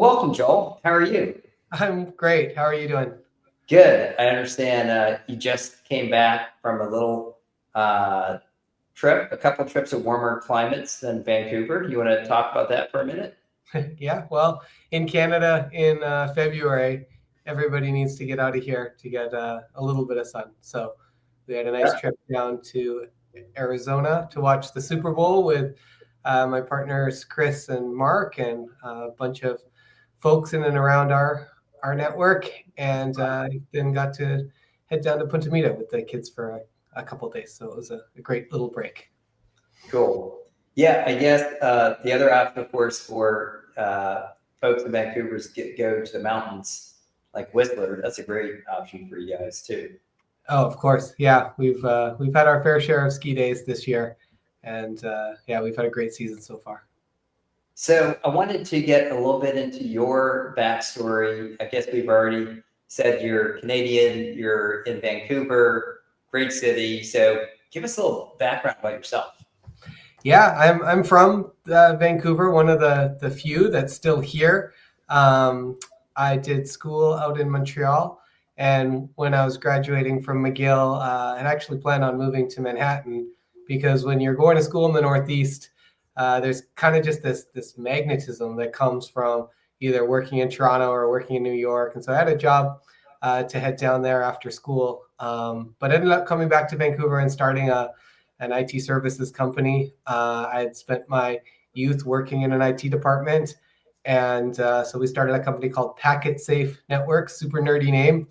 Welcome, Joel. How are you? I'm great. How are you doing? Good. I understand you just came back from a little trip, a couple of trips of warmer climates than Vancouver. You want to talk about that for a minute? Yeah, well, in Canada in February, everybody needs to get out of here to get a little bit of sun. So we had a nice Yeah. trip down to Arizona to watch the Super Bowl with my partners Chris and Mark and a bunch of folks in and around our network, and then got to head down to Punta Mita with the kids for a couple of days. So it was a great little break. Cool. Yeah, I guess the other option, of course, for folks in Vancouver is go to the mountains like Whistler. That's a great option for you guys too. Oh, of course. Yeah, we've had our fair share of ski days this year, and yeah, we've had a great season so far. So I wanted to get a little bit into your backstory. I guess we've already said you're Canadian, you're in Vancouver, great city. So give us a little background about yourself. Yeah, I'm from Vancouver, one of the few that's still here. I did school out in Montreal, and when I was graduating from McGill, I actually planned on moving to Manhattan because when you're going to school in the Northeast, there's kind of just this magnetism that comes from either working in Toronto or working in New York. And so I had a job to head down there after school, but ended up coming back to Vancouver and starting an IT services company. I had spent my youth working in an IT department. And so we started a company called Packet Safe Networks, super nerdy name.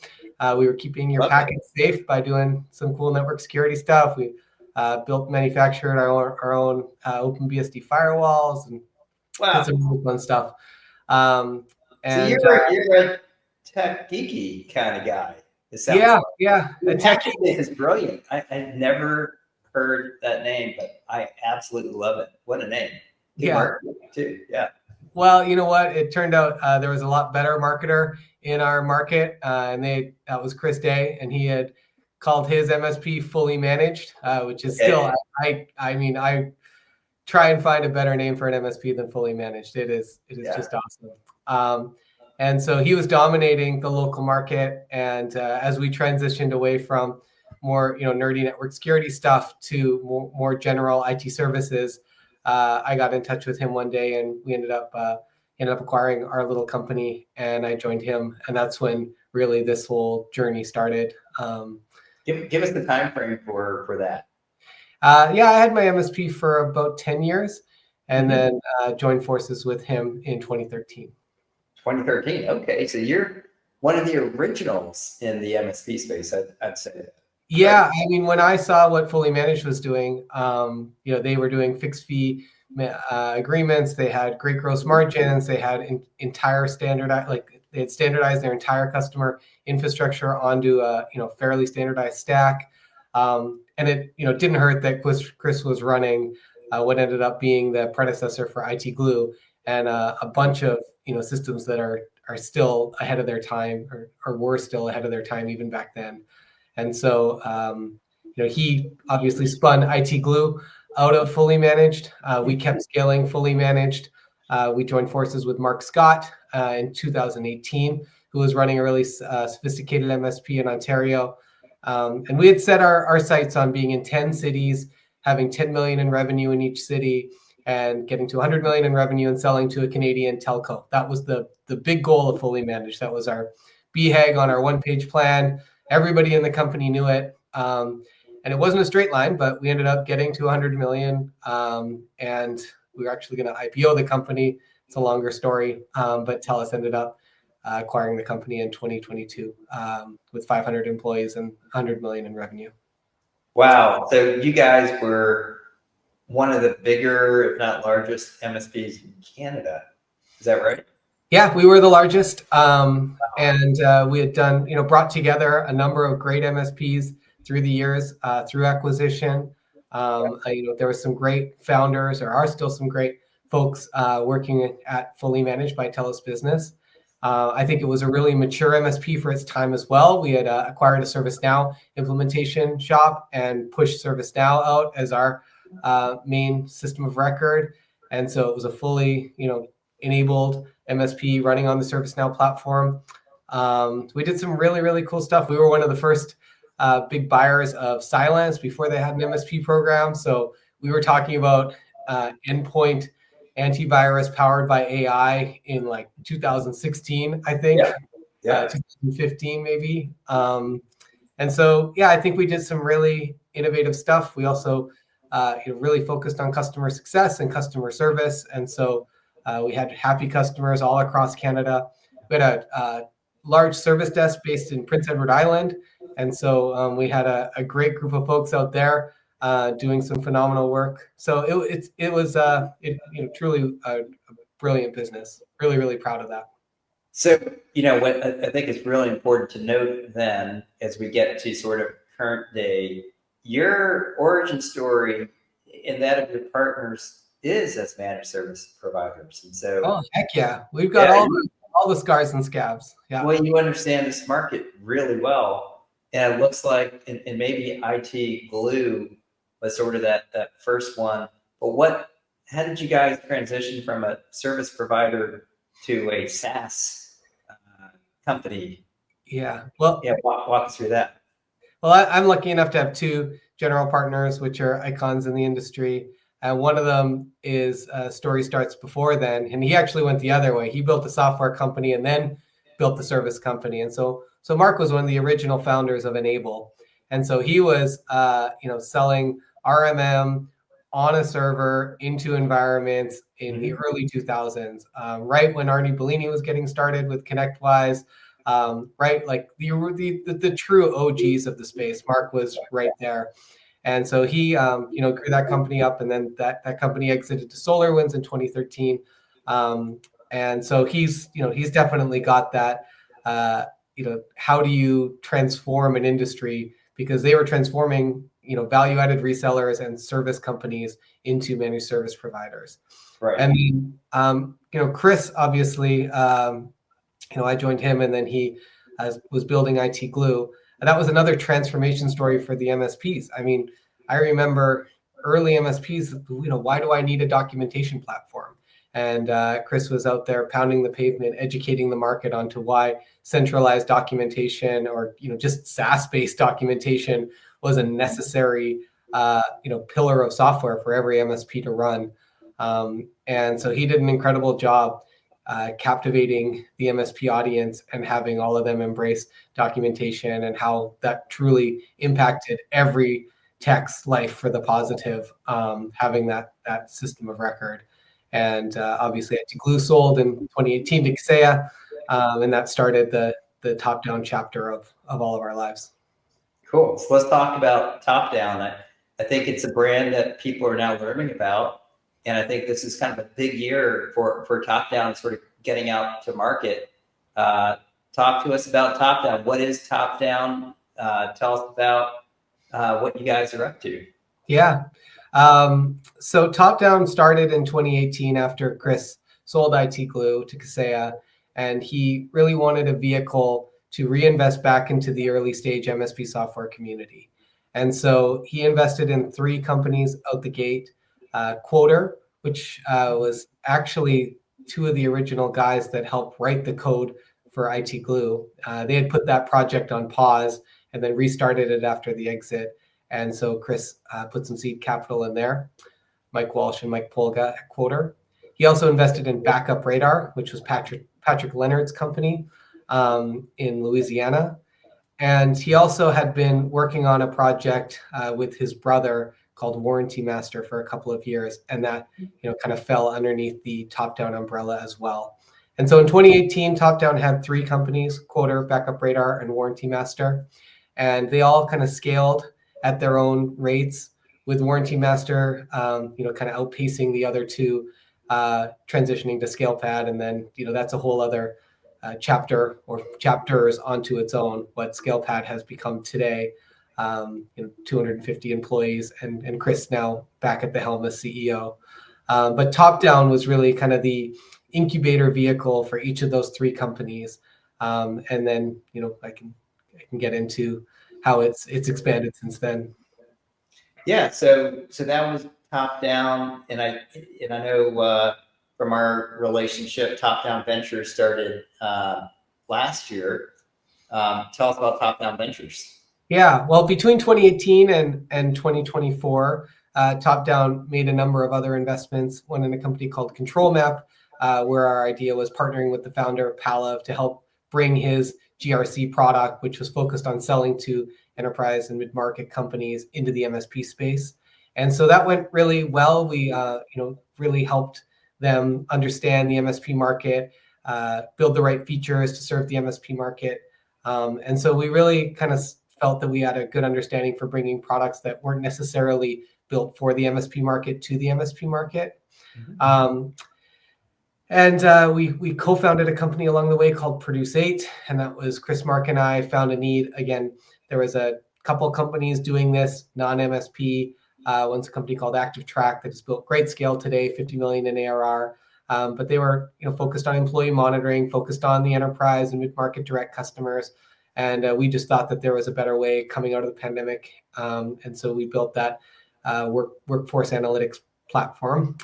We were keeping your Love it. packets safe by doing some cool network security stuff. We built, manufactured our own OpenBSD firewalls and did Wow. some really fun stuff. So And you're a tech geeky kind of guy. It sounds yeah, like. yeah, a Your techie. package is brilliant. I never heard that name, but I absolutely love it. What a name. Good Yeah. marketing too. Yeah. Well, you know what? It turned out there was a lot better marketer in our market, and that was Chris Day, and he had called his MSP Fully Managed, which is still, Okay. I mean, I try and find a better name for an MSP than Fully Managed. It is Yeah. just awesome. And so he was dominating the local market, and as we transitioned away from more nerdy network security stuff to more general IT services, I got in touch with him one day, and we ended up acquiring our little company, and I joined him, and that's when really this whole journey started. Give us the time frame for that. Yeah, I had my MSP for about 10 years, and Mhm. then joined forces with him in 2013. 2013. Okay, so you're one of the originals in the MSP space. I'd say. Right. Yeah, I mean, when I saw what Fully Managed was doing, they were doing fixed fee agreements. They had great gross margins. They had entire they had standardized their entire customer infrastructure onto a fairly standardized stack. And it didn't hurt that Chris was running what ended up being the predecessor for IT Glue and a bunch of systems that are still ahead of their time or were still ahead of their time even back then. And so, he obviously spun IT Glue out of Fully Managed. We kept scaling Fully Managed. We joined forces with Mark Scott in 2018, who was running a really sophisticated MSP in Ontario. And we had set our sights on being in 10 cities, having 10 million in revenue in each city, and getting to 100 million in revenue and selling to a Canadian telco. That was the big goal of Fully Managed. That was our BHAG on our one-page plan. Everybody in the company knew it. And it wasn't a straight line, but we ended up getting to 100 million. And we were actually going to IPO the company. It's a longer story, but TELUS ended up acquiring the company in 2022 with 500 employees and 100 million in revenue. Wow. So you guys were one of the bigger, if not largest, MSPs in Canada. Is that right? Yeah, we were the largest, and we had done, brought together a number of great MSPs through the years through acquisition. There were some great founders, or are still some great folks working at Fully Managed by TELUS Business. I think it was a really mature MSP for its time as well. We had acquired a ServiceNow implementation shop and pushed ServiceNow out as our main system of record, and so it was a fully, enabled MSP running on the ServiceNow platform. We did some really, really cool stuff. We were one of the first big buyers of Cylance before they had an MSP program. So we were talking about endpoint antivirus powered by AI in like 2016, I think. Yeah. 2015 maybe. And so, yeah, I think we did some really innovative stuff. We also really focused on customer success and customer service. And so we had happy customers all across Canada. We had a large service desk based in Prince Edward Island. And so we had a great group of folks out there doing some phenomenal work. So it was truly a brilliant business. Really, really proud of that. So, what I think is really important to note then, as we get to sort of current day, your origin story and that of your partners is as managed service providers. And so, oh, heck yeah. We've got all the scars and scabs. Yeah. Well, you understand this market really well. And it looks like, and maybe IT Glue was sort of that first one. But how did you guys transition from a service provider to a SaaS company? Yeah. Well, walk us through that. Well, I'm lucky enough to have two general partners, which are icons in the industry. And one of them is story starts before then, and he actually went the other way. He built a software company and then built the service company. And so Mark was one of the original founders of Enable, and so he was selling RMM on a server into environments in the early 2000s, right when Arnie Bellini was getting started with ConnectWise. Right, like the true OGs of the space. Mark was right there, and so he grew that company up, and then that company exited to SolarWinds in 2013. And so he's definitely got that. How do you transform an industry, because they were transforming value-added resellers and service companies into managed service providers. Right. And Chris obviously. I joined him, and then he was building IT Glue. And that was another transformation story for the MSPs. I mean, I remember early MSPs, why do I need a documentation platform? And Chris was out there pounding the pavement, educating the market onto why centralized documentation or just SaaS-based documentation was a necessary pillar of software for every MSP to run. And so he did an incredible job captivating the MSP audience and having all of them embrace documentation, and how that truly impacted every tech's life for the positive, having that system of record. And obviously IT Glue sold in 2018 to Kaseya, and that started the TopDown chapter of all of our lives. Cool. So let's talk about TopDown. I think it's a brand that people are now learning about. And I think this is kind of a big year for TopDown sort of getting out to market. Talk to us about TopDown. What is TopDown? Tell us about what you guys are up to. Yeah. So TopDown started in 2018 after Chris sold IT Glue to Kaseya, and he really wanted a vehicle to reinvest back into the early stage MSP software community. And so he invested in 3 companies out the gate. Quoter, which was actually 2 of the original guys that helped write the code for IT Glue. They had put that project on pause and then restarted it after the exit. And so Chris put some seed capital in there, Mike Walsh and Mike Polga at Quoter. He also invested in Backup Radar, which was Patrick Leonard's company in Louisiana. And he also had been working on a project with his brother called Warranty Master for a couple of years, and that kind of fell underneath the TopDown umbrella as well. And so in 2018, TopDown had 3 companies: Quoter, Backup Radar, and Warranty Master, and they all kind of scaled at their own rates, with Warranty Master kind of outpacing the other 2, transitioning to ScalePad, and then that's a whole other chapter or chapters onto its own, what ScalePad has become today. 250 employees, and Chris now back at the helm as CEO. But TopDown was really kind of the incubator vehicle for each of those 3 companies. And then I can get into how it's expanded since then. Yeah, so that was TopDown, and I know from our relationship. TopDown Ventures started last year. Tell us about TopDown Ventures. Yeah, well, between 2018 and 2024, TopDown made a number of other investments. One in a company called Control Map, where our idea was partnering with the founder of Palav to help bring his GRC product, which was focused on selling to enterprise and mid-market companies, into the MSP space. And so that went really well. We really helped them understand the MSP market, build the right features to serve the MSP market. And so we really kind of felt that we had a good understanding for bringing products that weren't necessarily built for the MSP market to the MSP market. Mm-hmm. We co-founded a company along the way called Produce 8, and that was Chris, Mark, and I found a need. Again, there was a couple companies doing this, non-MSP. One's a company called Active Track that has built great scale today, 50 million in ARR. But they were focused on employee monitoring, focused on the enterprise and mid-market direct customers. And we just thought that there was a better way coming out of the pandemic. And so we built that workforce analytics platform.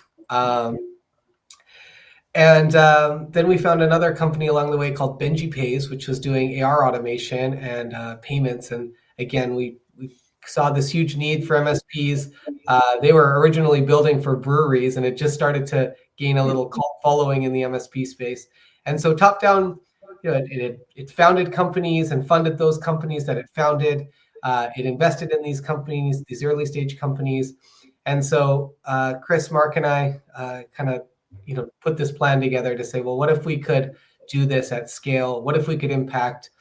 Then we found another company along the way called Benji Pays, which was doing AR automation and payments. And again, we saw this huge need for MSPs. They were originally building for breweries, and it just started to gain a little cult following in the MSP space. And so TopDown, it founded companies and funded those companies that it founded. It invested in these companies, these early stage companies. And so Chris, Mark, and I kind of put this plan together to say, well, what if we could do this at scale? What if we could impact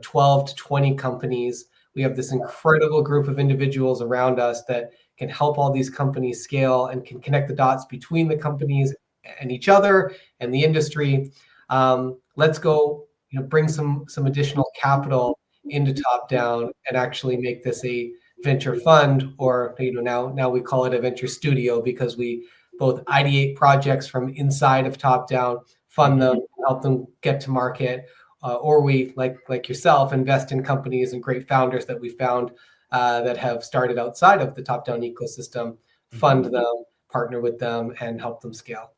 12 to 20 companies? We have this incredible group of individuals around us that can help all these companies scale and can connect the dots between the companies and each other and the industry. Let's go bring some additional capital into TopDown and actually make this a venture fund, or now we call it a venture studio, because we both ideate projects from inside of TopDown, fund them, help them get to market, or we, like yourself, invest in companies and great founders that we found that have started outside of the TopDown ecosystem, fund them, partner with them, and help them scale.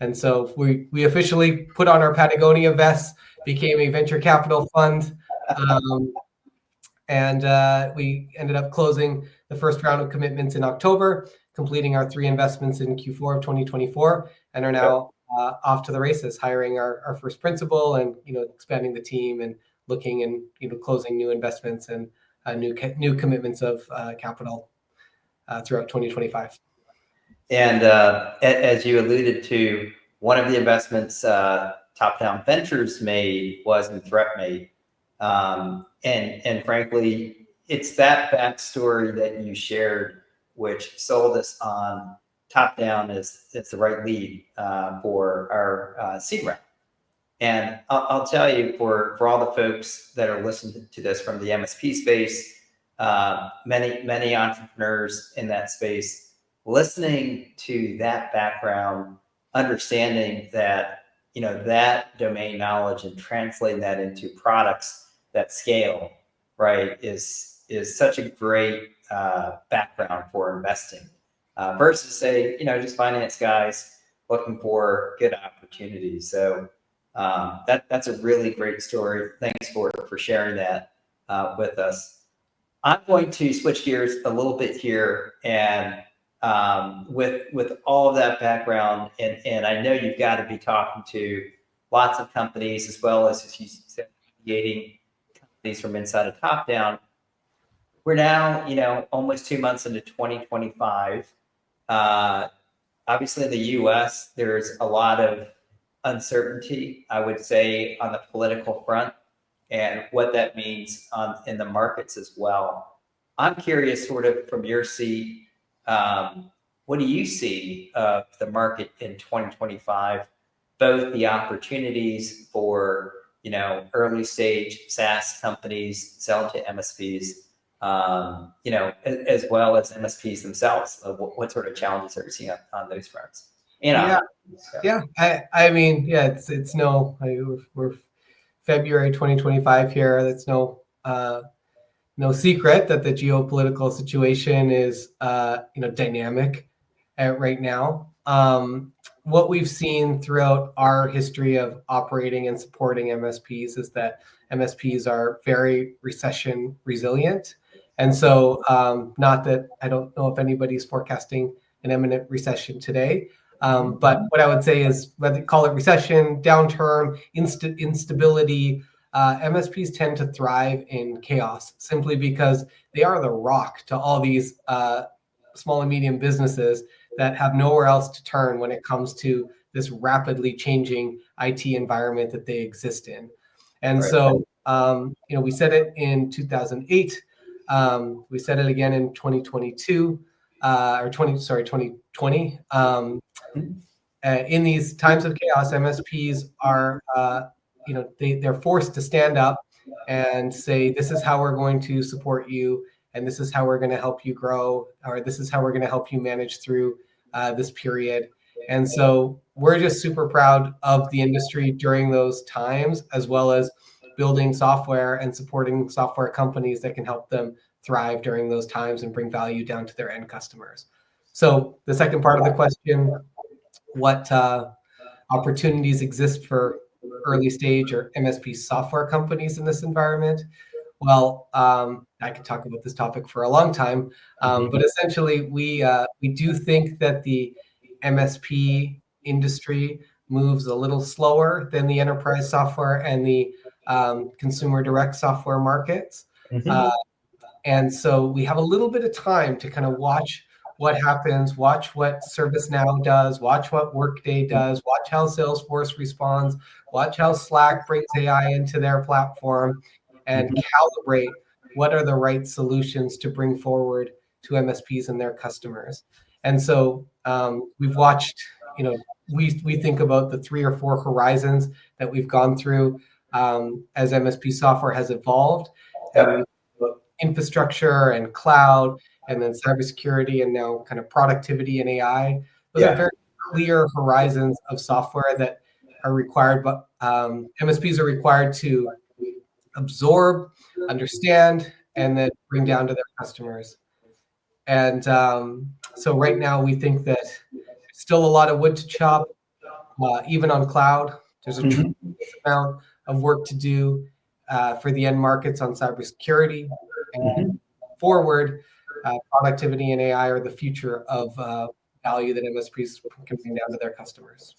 And so we officially put on our Patagonia vests, became a venture capital fund, and we ended up closing the first round of commitments in October, completing our 3 investments in Q4 of 2024, and are now off to the races, hiring our first principal and expanding the team and looking and closing new investments and new commitments of capital throughout 2025. And as you alluded to, one of the investments TopDown Ventures made was in ThreatMate. And frankly, it's that backstory that you shared which sold us on TopDown as the right lead for our seed round. And I'll tell you, for all the folks that are listening to this from the MSP space, many entrepreneurs in that space, listening to that background, understanding that that domain knowledge and translating that into products that scale, right, is such a great background for investing versus say just finance guys looking for good opportunities. So that's a really great story. Thanks for sharing that with us. I'm going to switch gears a little bit here, and with all of that background, and I know you've got to be talking to lots of companies as well as you said, creating companies from inside of TopDown. We're now, almost 2 months into 2025. Obviously, in the U.S., there's a lot of uncertainty, I would say, on the political front and what that means in the markets as well. I'm curious, sort of from your seat, what do you see of the market in 2025, both the opportunities for, early stage SaaS companies selling to MSPs, as well as MSPs themselves? What sort of challenges are you seeing on those fronts? We're February 2025 here. That's no secret that the geopolitical situation is dynamic right now. what we've seen throughout our history of operating and supporting MSPs is that MSPs are very recession resilient. And so, not that I don't know if anybody's forecasting an imminent recession today, but what I would say is, whether you call it recession, downturn, instability, MSPs tend to thrive in chaos simply because they are the rock to all these small and medium businesses that have nowhere else to turn when it comes to this rapidly changing IT environment that they exist in. And Right. so, we said it in 2008. We said it again in 2022, 2020. In these times of chaos, MSPs are, they're forced to stand up and say, this is how we're going to support you, and this is how we're going to help you grow, or this is how we're going to help you manage through this period. And so we're just super proud of the industry during those times, as well as building software and supporting software companies that can help them thrive during those times and bring value down to their end customers. So the second part of the question, what opportunities exist for early stage or MSP software companies in this environment? Well, I could talk about this topic for a long time, but essentially, we do think that the MSP industry moves a little slower than the enterprise software and the consumer direct software markets. And so we have a little bit of time to kind of watch what happens, watch what ServiceNow does, watch what Workday does, watch how Salesforce responds, watch how Slack brings AI into their platform, and calibrate what are the right solutions to bring forward to MSPs and their customers. And so we've watched, we think about the 3 or 4 horizons that we've gone through as MSP software has evolved. And infrastructure and cloud, and then cybersecurity, and now kind of productivity and AI. Those are very clear horizons of software that are required, but MSPs are required to absorb, understand, and then bring down to their customers. And so right now we think that there's still a lot of wood to chop, even on cloud. There's a tremendous amount of work to do for the end markets on cybersecurity. And forward, productivity and AI are the future of value that MSPs can bring down to their customers.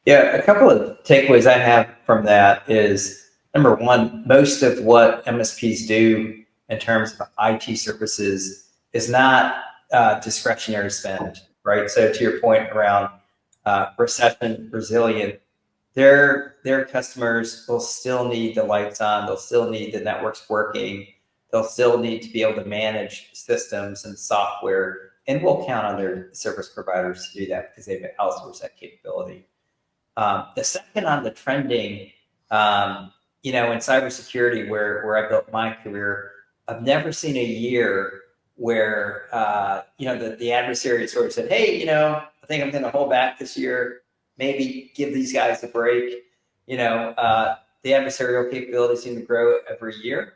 Yeah, a couple of takeaways I have from that is, number one, most of what MSPs do in terms of IT services is not discretionary spend, right? So to your point around recession resilient, their customers will still need the lights on, they'll still need the networks working, they'll still need to be able to manage systems and software, and we'll count on their service providers to do that because they've outsourced that capability. The second on the trending, in cybersecurity, where I built my career, I've never seen a year where the adversary sort of said, "Hey, I think I'm going to hold back this year. Maybe give these guys a break." The adversarial capabilities seem to grow every year,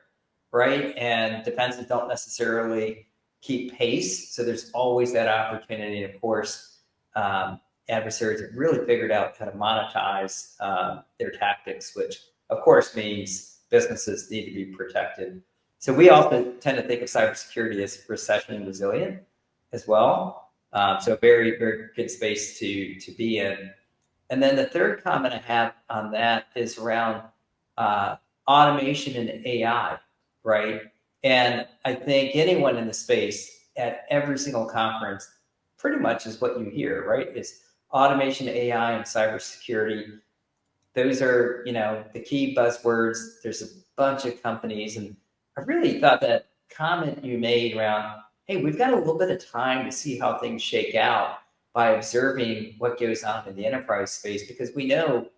right? And defenses don't necessarily keep pace, so there's always that opportunity. And of course, adversaries have really figured out how to monetize their tactics, which of course means businesses need to be protected. So we also tend to think of cybersecurity as recession resilient as well. So very, very good space to be in. And then the third comment I have on that is around automation and AI, right? And I think anyone in the space at every single conference pretty much is what you hear, right? It's automation, AI, and cybersecurity. Those are, the key buzzwords. There's a bunch of companies, and I really thought that comment you made around, hey, we've got a little bit of time to see how things shake out by observing what goes on in the enterprise space, because we know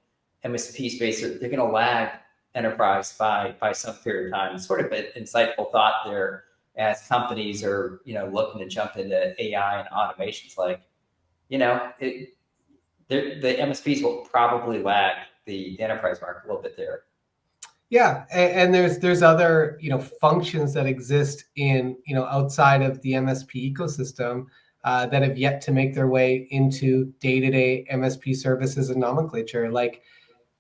MSP space, they're going to lag enterprise by some period of time. It's sort of an insightful thought there as companies are, looking to jump into AI and automations. Like, the MSPs will probably lag the enterprise market a little bit there. Yeah, and there's other functions that exist in outside of the MSP ecosystem that have yet to make their way into day-to-day MSP services and nomenclature, like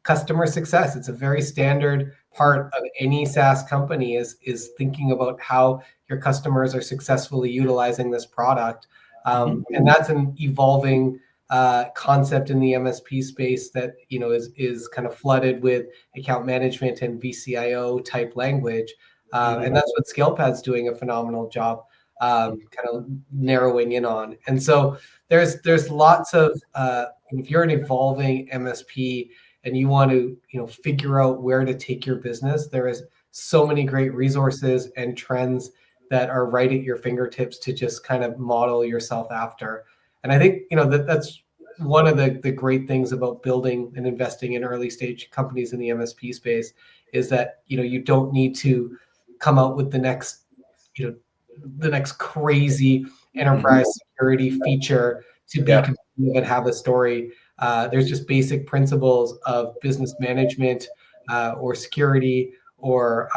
customer success. It's a very standard part of any SaaS company is thinking about how your customers are successfully utilizing this product. And that's an evolving concept in the MSP space that is kind of flooded with account management and VCIO type language. And that's what ScalePad's doing a phenomenal job kind of narrowing in on. And so there's lots of if you're an evolving MSP and you want to figure out where to take your business, there is so many great resources and trends that are right at your fingertips to just kind of model yourself after. And I think that's one of the great things about building and investing in early stage companies in the MSP space is that you don't need to come out with the next crazy enterprise security feature to be competitive and have a story. There's just basic principles of business management or security or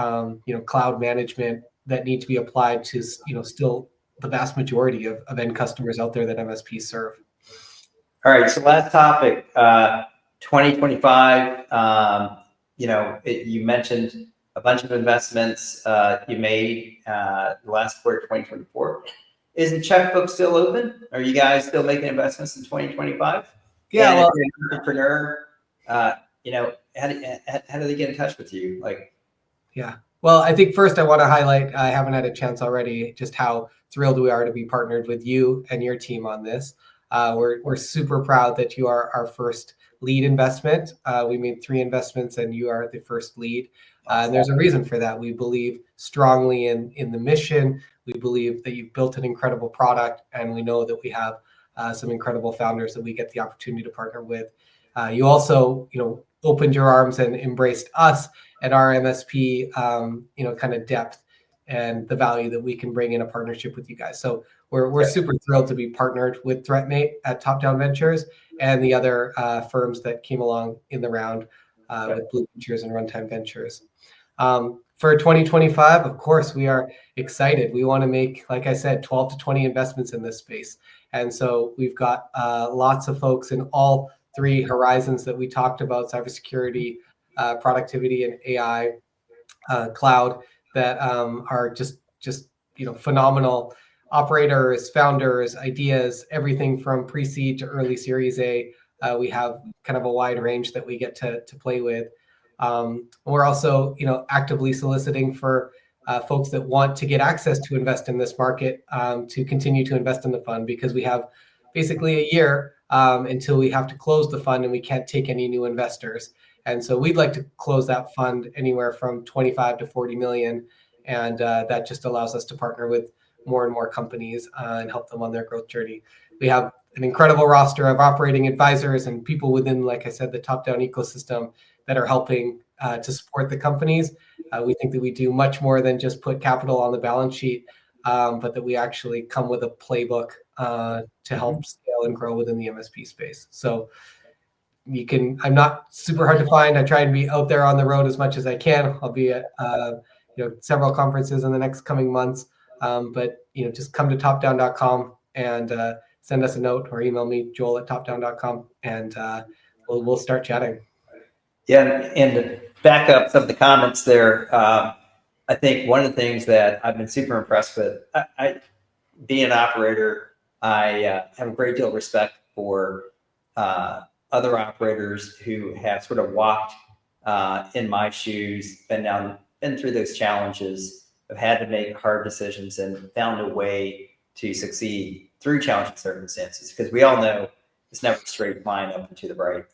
cloud management that need to be applied to still the vast majority of end customers out there that MSPs serve. All right, so last topic, 2025. You mentioned a bunch of investments you made the last quarter, 2024. Is the checkbook still open? Are you guys still making investments in 2025? Yeah, and well, if you're an entrepreneur, how do they get in touch with you? Yeah. Well, I think first I want to highlight, I haven't had a chance already, just how thrilled we are to be partnered with you and your team on this. We're super proud that you are our first lead investment. We made 3 investments and you are the first lead. And there's a reason for that. We believe strongly in the mission. We believe that you've built an incredible product, and we know that we have some incredible founders that we get the opportunity to partner with. You also, opened your arms and embraced us and our MSP, kind of depth and the value that we can bring in a partnership with you guys. So we're super thrilled to be partnered with ThreatMate at TopDown Ventures and the other firms that came along in the round with Blue Ventures and Runtime Ventures. For 2025, of course, we are excited. We want to make, like I said, 12 to 20 investments in this space. And so we've got lots of folks in all 3 horizons that we talked about: cybersecurity, productivity, and AI, cloud, that are just phenomenal operators, founders, ideas, everything from pre-seed to early Series A. We have kind of a wide range that we get to play with. We're also actively soliciting for folks that want to get access to invest in this market to continue to invest in the fund, because we have basically a year until we have to close the fund and we can't take any new investors. And so we'd like to close that fund anywhere from 25 to 40 million. And that just allows us to partner with more and more companies and help them on their growth journey. We have an incredible roster of operating advisors and people within, like I said, the top-down ecosystem that are helping to support the companies. We think that we do much more than just put capital on the balance sheet, but that we actually come with a playbook to help scale and grow within the MSP space. So I'm not super hard to find. I try and be out there on the road as much as I can. I'll be at several conferences in the next coming months. But just come to topdown.com and send us a note or email me, joel@topdown.com, and we'll start chatting. Yeah, and to back up some of the comments there, I think one of the things that I've been super impressed with, being an operator, I have a great deal of respect for other operators who have sort of walked in my shoes, been through those challenges, have had to make hard decisions and found a way to succeed through challenging circumstances, because we all know it's never a straight line up and to the right.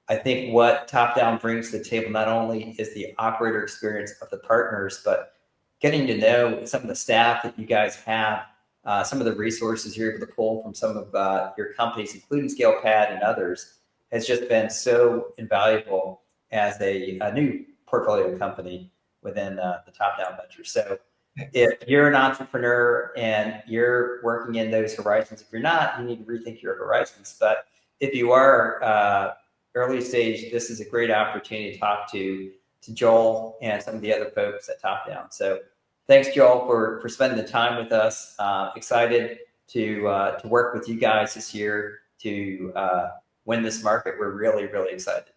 I think what TopDown brings to the table not only is the operator experience of the partners, but getting to know some of the staff that you guys have, some of the resources you're able to pull from some of your companies, including ScalePad and others, has just been so invaluable as a new portfolio company within the TopDown Ventures. So if you're an entrepreneur and you're working in those horizons, if you're not, you need to rethink your horizons. But if you are early stage, this is a great opportunity to talk to Joel and some of the other folks at TopDown. So thanks, Joel, for spending the time with us. Excited to work with you guys this year to win this market. We're really, really excited.